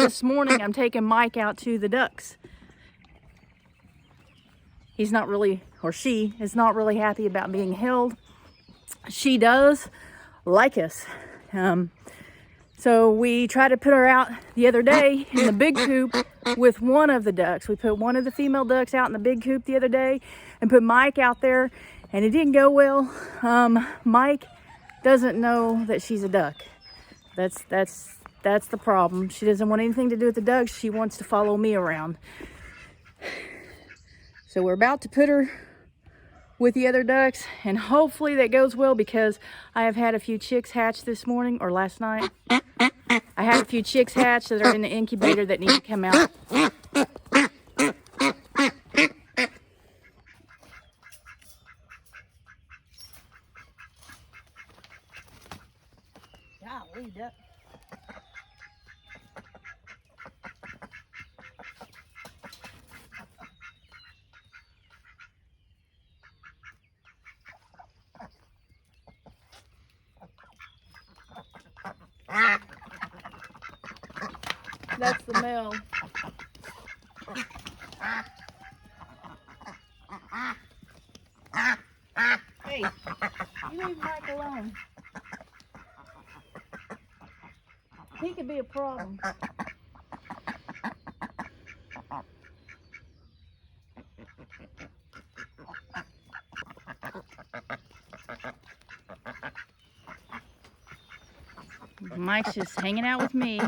this morning I'm taking Myke out to the ducks. He's not really, or she is not really happy about being held. She does like us. So we tried to put her out the other day in the big coop with one of the ducks. We put one of the female ducks out in the big coop the other day and put Myke out there, and it didn't go well. Myke doesn't know that she's a duck. That's the problem. She doesn't want anything to do with the ducks. She wants to follow me around. So we're about to put her with the other ducks, and hopefully that goes well, because I have had a few chicks hatch this morning, or last night. I had a few chicks hatch that are in the incubator that need to come out. Golly, duck. That's the male. Hey, you leave Myke alone. He could be a problem. Myke's just hanging out with me.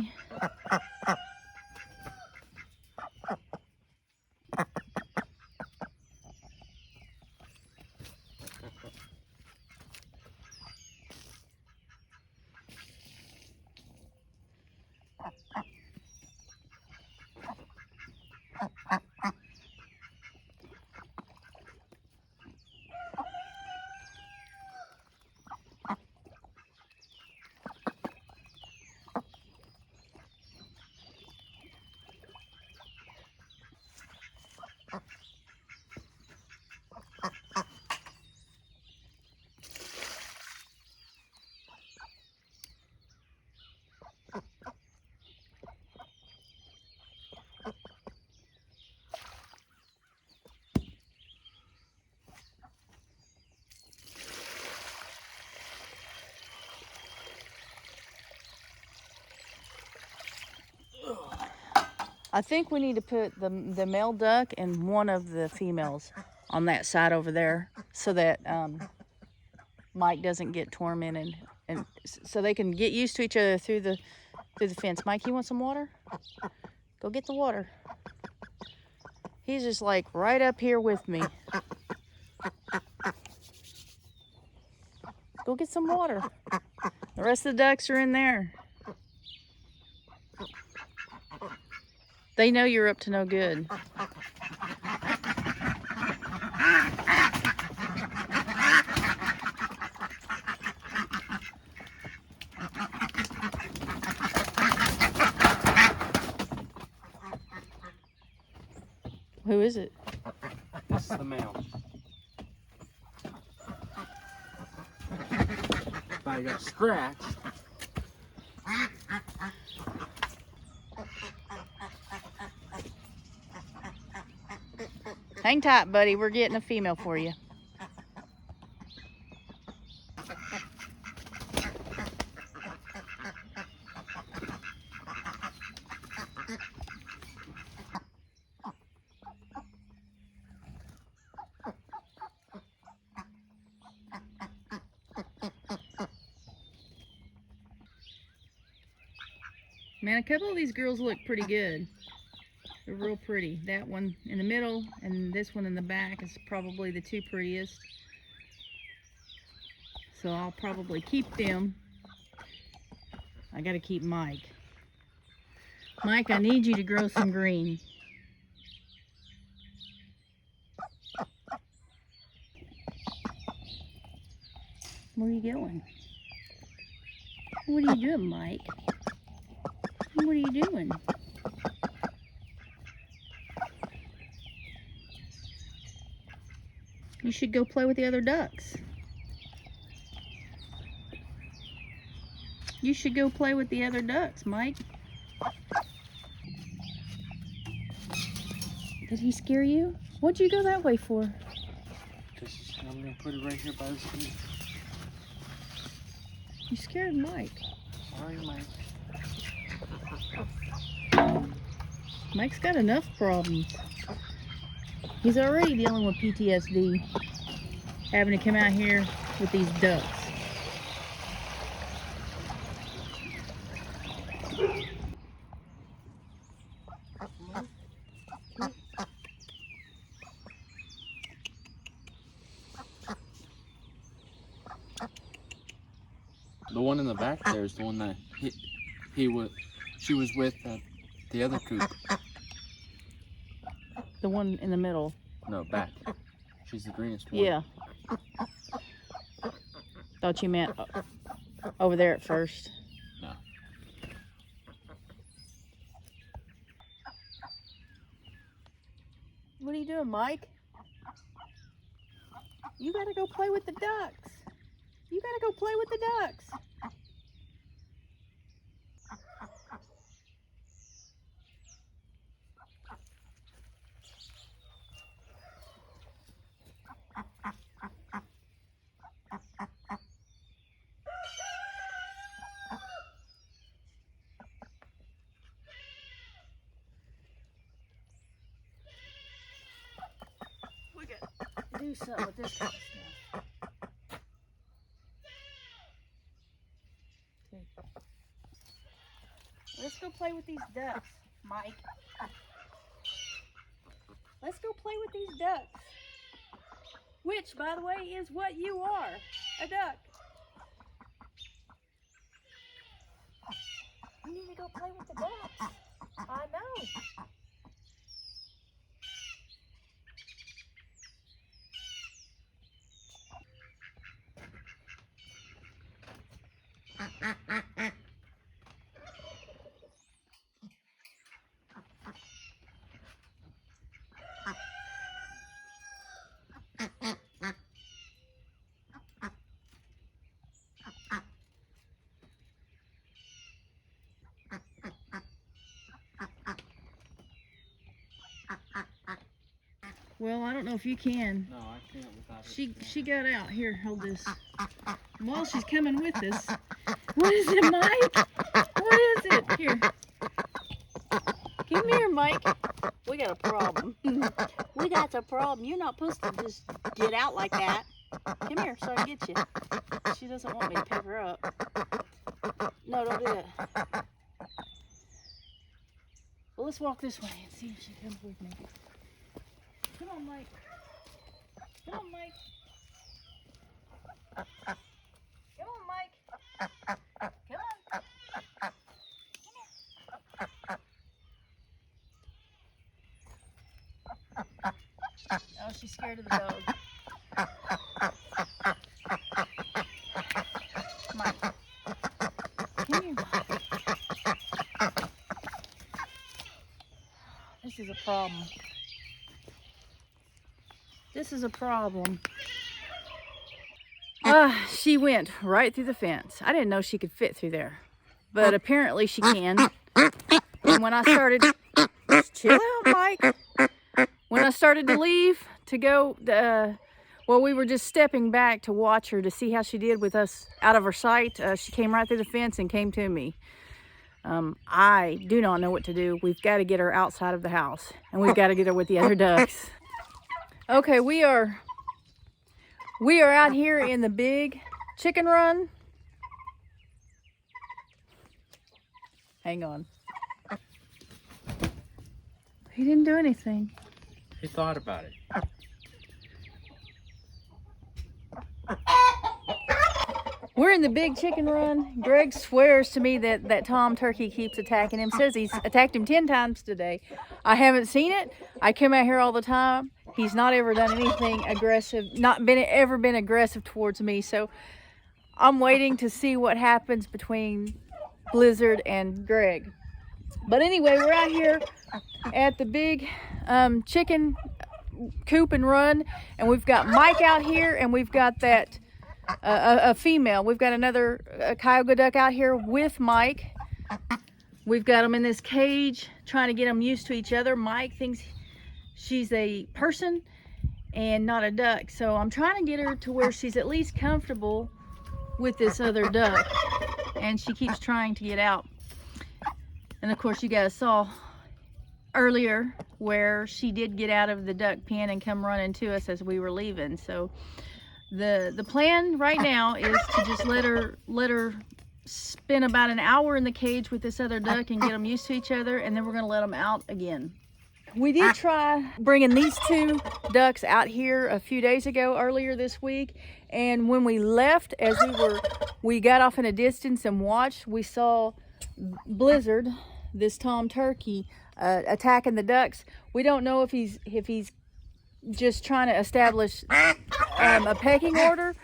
I think we need to put the male duck and one of the females on that side over there, so that Myke doesn't get tormented, and so they can get used to each other through the fence. Myke, you want some water? Go get the water. He's just like right up here with me. Go get some water. The rest of the ducks are in there. They know you're up to no good. Who is it? This is the male. If I got scratched. Hang tight, buddy. We're getting a female for you. Man, a couple of these girls look pretty good. They're real pretty. That one in the middle and this one in the back is probably the two prettiest. So I'll probably keep them. I gotta keep Myke. Myke, I need you to grow some green. Where are you going? What are you doing, Myke? What are you doing? You should go play with the other ducks. You should go play with the other ducks, Myke. Did he scare you? What'd you go that way for? Because I'm going to put it right here by the street. You scared Myke. Sorry, Myke. Myke's got enough problems. He's already dealing with PTSD, having to come out here with these ducks. The one in the back there is the one that she was with the other coop. The one in the middle. No, back. She's the greenest one. Yeah. Thought you meant over there at first. No. What are you doing, Myke? You gotta go play with the ducks. You gotta go play with the ducks. We gotta do something with this kind of stuff. Let's go play with these ducks, Myke. Let's go play with these ducks. Which, by the way, is what you are, a duck. We need to go play with the ducks. I know. Well, I don't know if you can. No, I can't without it. She got out. Here, hold this. While she's coming with us. What is it, Myke? What is it? Here. Come here, Myke. We got a problem. We got a problem. You're not supposed to just get out like that. Come here so I can get you. She doesn't want me to pick her up. No, don't do that. Well, let's walk this way and see if she comes with me. Come on, Myke. Come on, Myke. Come on, Myke. Come on. Oh, she's scared of the dog. Myke. Come here, Myke. This is a problem. This is a problem. She went right through the fence. I didn't know she could fit through there, but apparently she can. And when I started, chill out, Myke. When I started to leave to go, well, we were just stepping back to watch her to see how she did with us out of her sight. She came right through the fence and came to me. I do not know what to do. We've got to get her outside of the house, and we've got to get her with the other ducks. Okay, we are out here in the big chicken run. Hang on. He didn't do anything. He thought about it. We're in the big chicken run. Greg swears to me that Tom Turkey keeps attacking him. Says he's attacked him 10 times today. I haven't seen it. I come out here all the time. He's not ever done anything aggressive, ever been aggressive towards me. So I'm waiting to see what happens between Blizzard and Greg. But anyway, we're out here at the big chicken coop and run, and we've got Myke out here, and we've got that a female. We've got another Cayuga duck out here with Myke. We've got them in this cage, trying to get them used to each other. Myke thinks she's a person and not a duck. So I'm trying to get her to where she's at least comfortable with this other duck, and she keeps trying to get out. And of course, you guys saw earlier where she did get out of the duck pen and come running to us as we were leaving. So the plan right now is to just let her spend about an hour in the cage with this other duck and get them used to each other, and then we're going to let them out again. We did try bringing these two ducks out here a few days ago, earlier this week, and when we left, as we got off in a distance and watched, we saw Blizzard, this tom turkey, attacking the ducks. We don't know if he's just trying to establish a pecking order,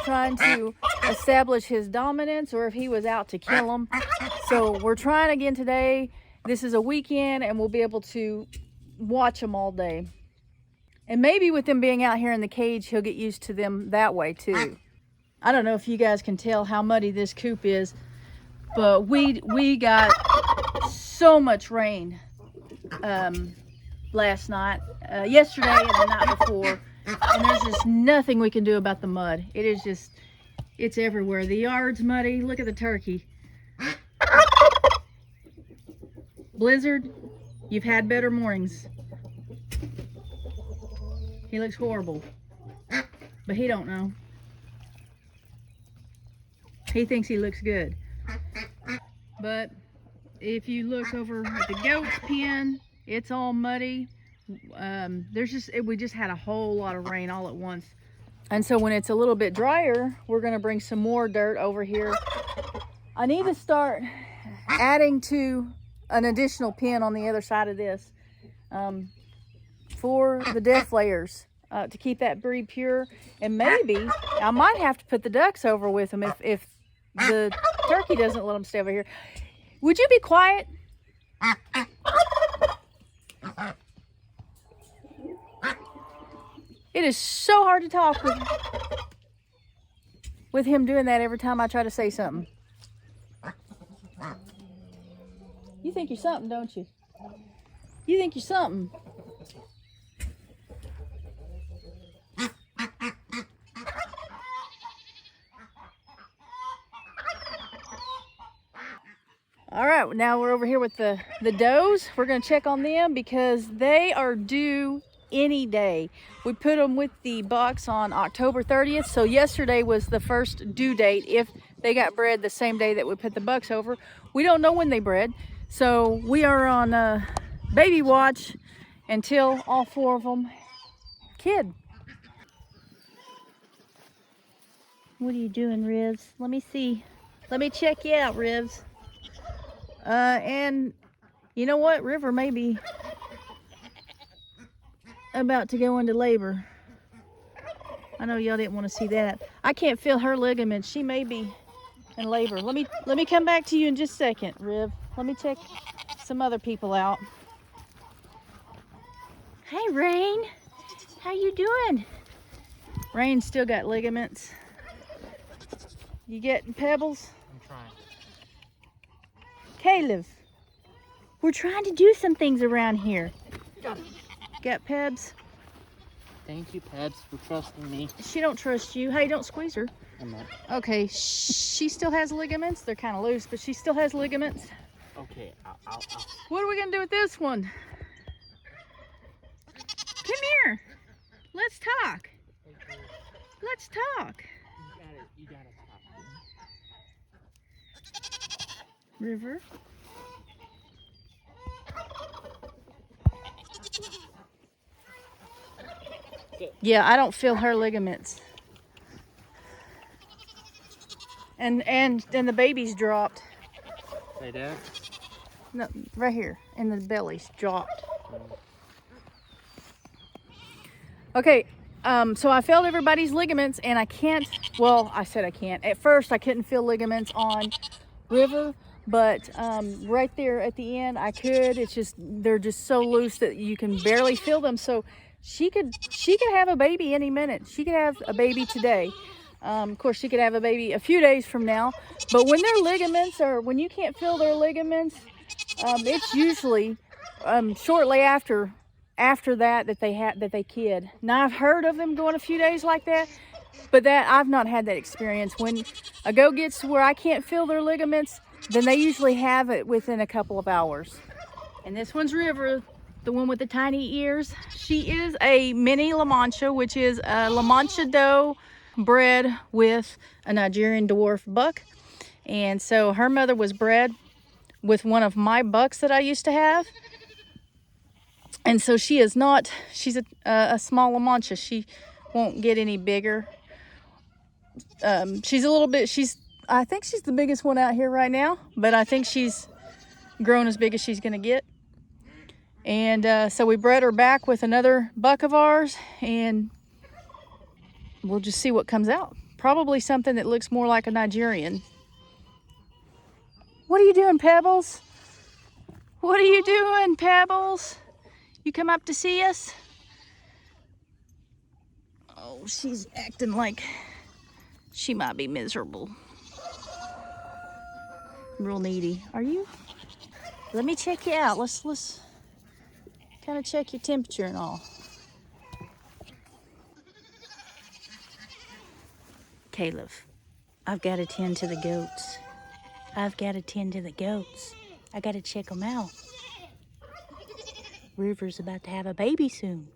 trying to establish his dominance, or if he was out to kill them. So we're trying again today. This is a weekend, and we'll be able to watch them all day. And maybe with them being out here in the cage, he'll get used to them that way too. I don't know if you guys can tell how muddy this coop is, but we got so much rain last night, yesterday and the night before, and there's just nothing we can do about the mud. It is just, it's everywhere. The yard's muddy. Look at the turkey. Blizzard, you've had better mornings. He looks horrible, but he don't know. He thinks he looks good. But if you look over at the goat's pen, it's all muddy. We just had a whole lot of rain all at once. And so when it's a little bit drier, we're gonna bring some more dirt over here. I need to start adding to an additional pen on the other side of this for the death layers, to keep that breed pure. And maybe I might have to put the ducks over with them if the turkey doesn't let them stay over here. Would you be quiet? It is so hard to talk with him doing that every time I try to say something. You think you're something, don't you? You think you're something. All right, now we're over here with the does. We're gonna check on them because they are due any day. We put them with the bucks on October 30th, so yesterday was the first due date if they got bred the same day that we put the bucks over. We don't know when they bred, so we are on baby watch until all four of them kid. What are you doing, Rivs? Let me see. Let me check you out, Rivs. And you know what? River may be about to go into labor. I know y'all didn't want to see that. I can't feel her ligaments. She may be in labor. Let me come back to you in just a second, Riv. Let me check some other people out. Hey, Rain. How you doing? Rain's still got ligaments. You getting Pebbles? I'm trying. Caleb, we're trying to do some things around here. Got it. Got Pebs? Thank you, Pebs, for trusting me. She don't trust you. Hey, don't squeeze her. I'm not. Okay, she still has ligaments. They're kind of loose, but she still has ligaments. Okay, I'll. What are we gonna do with this one? Come here. Let's talk. Let's talk. You gotta talk. River. Yeah, I don't feel her ligaments. And the baby's dropped. Hey, Dad. No, right here in the belly's dropped. Okay, so I felt everybody's ligaments, and I can't. Well, I said I can't. At first, I couldn't feel ligaments on River, but right there at the end, I could. It's just they're just so loose that you can barely feel them. So she could have a baby any minute. She could have a baby today. Of course, she could have a baby a few days from now. But when their ligaments are, when you can't feel their ligaments, it's usually shortly after after that they kid. Now I've heard of them going a few days like that, but that I've not had that experience. When a goat gets to where I can't feel their ligaments, then they usually have it within a couple of hours. And this one's River, the one with the tiny ears. She is a mini La Mancha, which is a La Mancha doe bred with a Nigerian dwarf buck. And so her mother was bred with one of my bucks that I used to have. And so she is not, she's a small La Mancha. She won't get any bigger. She's a little bit, I think she's the biggest one out here right now, but I think she's grown as big as she's gonna get. And so we bred her back with another buck of ours, and we'll just see what comes out. Probably something that looks more like a Nigerian. What are you doing, Pebbles? What are you doing, Pebbles? You come up to see us? Oh, she's acting like she might be miserable. Real needy. Are you? Let me check you out. Let's kind of check your temperature and all. Caleb, I've got to tend to the goats. I've got to tend to the goats. I got to check them out. River's about to have a baby soon.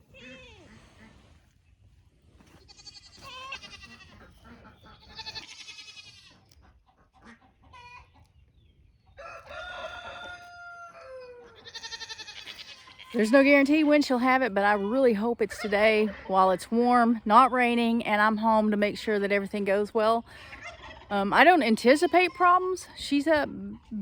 There's no guarantee when she'll have it, but I really hope it's today while it's warm, not raining, and I'm home to make sure that everything goes well. I don't anticipate problems. She's a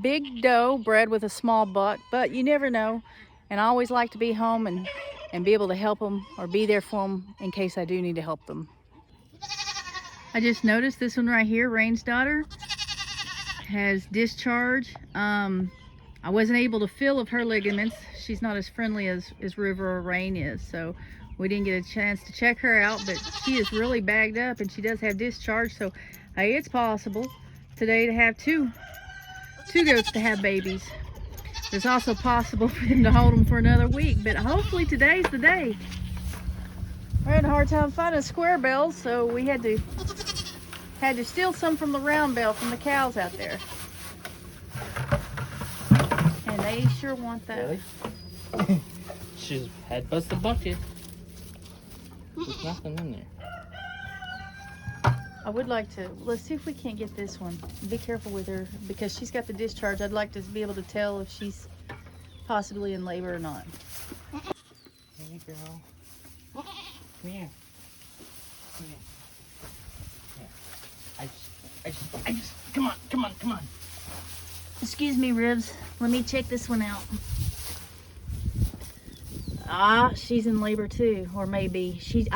big doe bred with a small buck, but you never know. And I always like to be home and be able to help them or be there for them in case I do need to help them. I just noticed this one right here, Rain's daughter, has discharge. I wasn't able to feel of her ligaments. She's not as friendly as River or Rain is, so we didn't get a chance to check her out, but she is really bagged up and she does have discharge, so hey, it's possible today to have two goats to have babies. It's also possible for them to hold them for another week, but hopefully today's the day. We had a hard time finding square bells, so we had to steal some from the round bell from the cows out there. And they sure want that. Really? She's headbutts the bucket. There's nothing in there. I would like to, let's see if we can't get this one. Be careful with her because she's got the discharge. I'd like to be able to tell if she's possibly in labor or not. Hey girl. Come here. Come here. Yeah. I just, come on. Excuse me, Ribs. Let me check this one out. Ah, she's in labor too, or maybe she's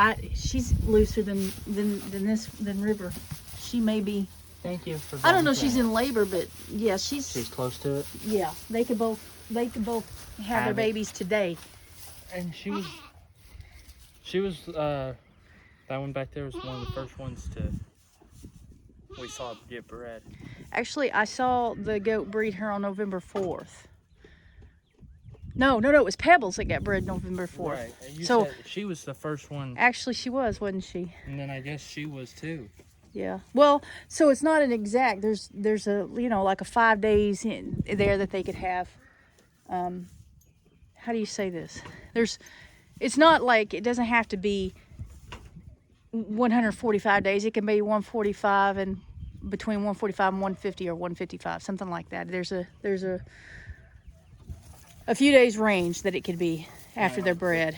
looser than River. She may be. Thank you for. I don't know if she's in labor, but yeah, she's close to it. Yeah, they could both have their babies today. And she was that one back there was one of the first ones we saw get bred. Actually, I saw the goat breed her on November 4th. No, it was Pebbles that got bred November 4th. Right. You so said she was the first one. Actually, she was, wasn't she? And then I guess she was too. Yeah. Well, so it's not an exact. There's a like a 5 days in there that they could have. How do you say this? It's not like it doesn't have to be 145 days. It can be 145 and between 145 and 150 or 155, something like that. There's a few days range that it could be after they're bred.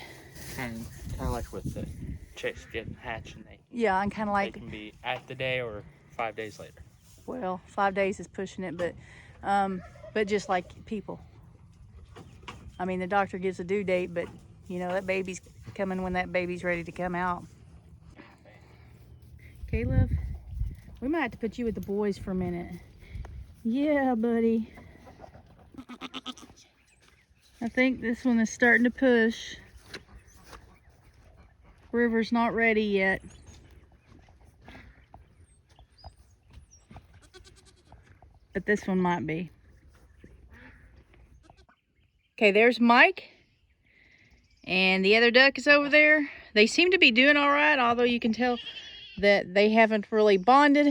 Kind of like with the chicks getting hatched, and yeah, and kind of like they can be at the day or 5 days later. Well, 5 days is pushing it, but just like people. I mean, the doctor gives a due date, but that baby's coming when that baby's ready to come out. Caleb, we might have to put you with the boys for a minute. Yeah, buddy. I think this one is starting to push. River's not ready yet. But this one might be. Okay, there's Myke. And the other duck is over there. They seem to be doing all right, although you can tell that they haven't really bonded.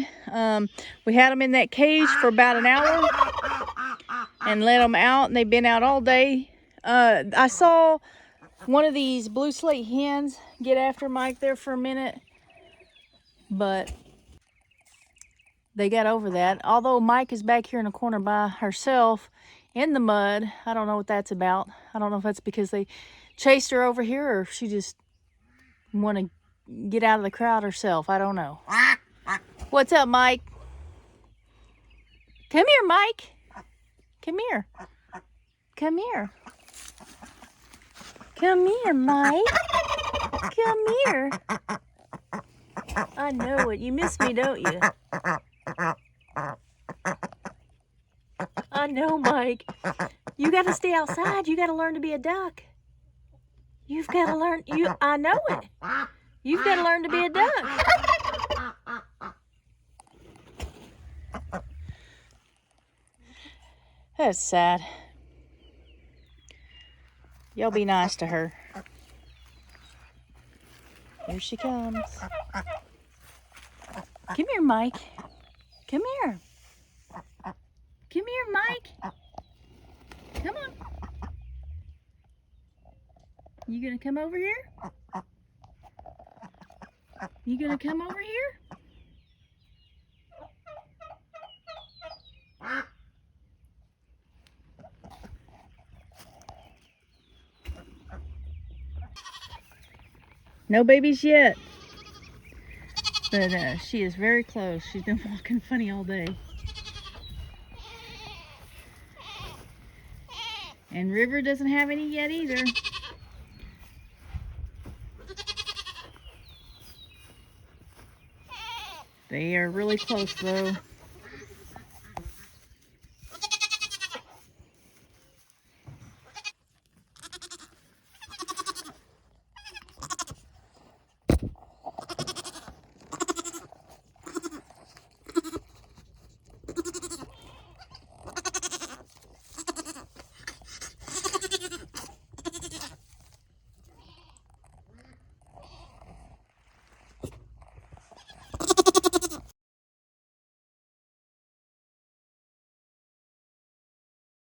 We had them in that cage for about an hour and let them out, and they've been out all day. I saw one of these blue slate hens get after Myke there for a minute, but they got over that. Although Myke is back here in the corner by herself in the mud. I don't know what that's about. I don't know if that's because they chased her over here or if she just want to get out of the crowd herself. I don't know. What's up, Myke? Come here, Myke. Come here. Come here. Come here, Myke. Come here. I know it. You miss me, don't you? I know, Myke. You got to stay outside. You got to learn to be a duck. You've got to learn. I know it. You've got to learn to be a duck. That's sad. Y'all be nice to her. Here she comes. Come here, Myke. Come here. Come here, Myke. Come on. You gonna come over here? You gonna come over here? No babies yet. But she is very close. She's been walking funny all day. And River doesn't have any yet either. They are really close though.